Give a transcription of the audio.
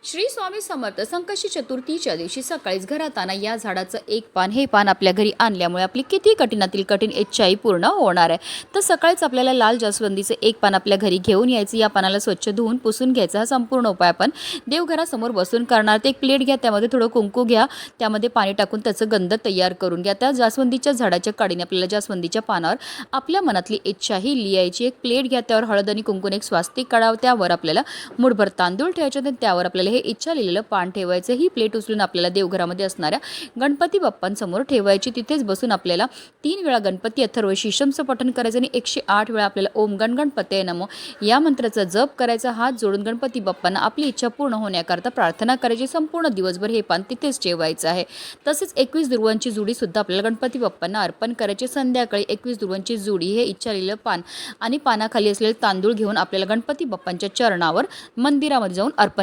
श्री स्वामी समर्थ संकष्टी चतुर्थीच्या दिवशी सकाळीच घरात आणा या झाडाचं एक पान. हे पान आपल्या घरी आणल्यामुळे आपली किती कठीणातील कठीण इच्छाही पूर्ण होणार आहे. तर सकाळीच आपल्याला लाल जास्वंदीचं एक पान आपल्या घरी घेऊन यायचं. या पानाला स्वच्छ धुवून पुसून घ्यायचा. हा संपूर्ण उपाय आपण देवघरासमोर बसून करणार. ते एक प्लेट घ्या, त्यामध्ये थोडं कुंकू घ्या, त्यामध्ये पाणी टाकून त्याचं गंध तयार करून घ्या. त्या जास्वंदीच्या झाडाच्या काडीने आपल्याला जास्वंदीच्या पानावर आपल्या मनातली इच्छाही लिहायची. एक प्लेट घ्या, त्यावर हळद आणि कुंकून एक स्वास्तिक काढावं. त्यावर आपल्याला मुठभर तांदूळ ठेवायचे आणि त्यावर आपल्याला हे इच्छा लिहिलेलं पान ठेवायचं. ही प्लेट उचलून आपल्याला देवघरामध्ये असणाऱ्या गणपती बाप्पांसमोर ठेवायची. तिथेच बसून आपल्याला 3 वेळा गणपती अथर्व शीर्षमचं पठण करायचं आणि 108 वेळा आपल्याला ओम गण गणपतये नमो या मंत्राचा जप करायचा. हात जोडून गणपती बाप्पांना आपली इच्छा पूर्ण होण्याकरता प्रार्थना करायची. संपूर्ण दिवसभर हे पान तिथेच ठेवायचं आहे. तसेच 21 दुर्वांची जुडी सुद्धा आपल्याला गणपती बाप्पांना अर्पण करायची. संध्याकाळी 21 दुर्वांची जुडी हे इच्छा लिहिलेलं पान आणि पानाखाली असलेले तांदूळ घेऊन आपल्याला गणपती बाप्पांच्या चरणावर मंदिरामध्ये जाऊन अर्पण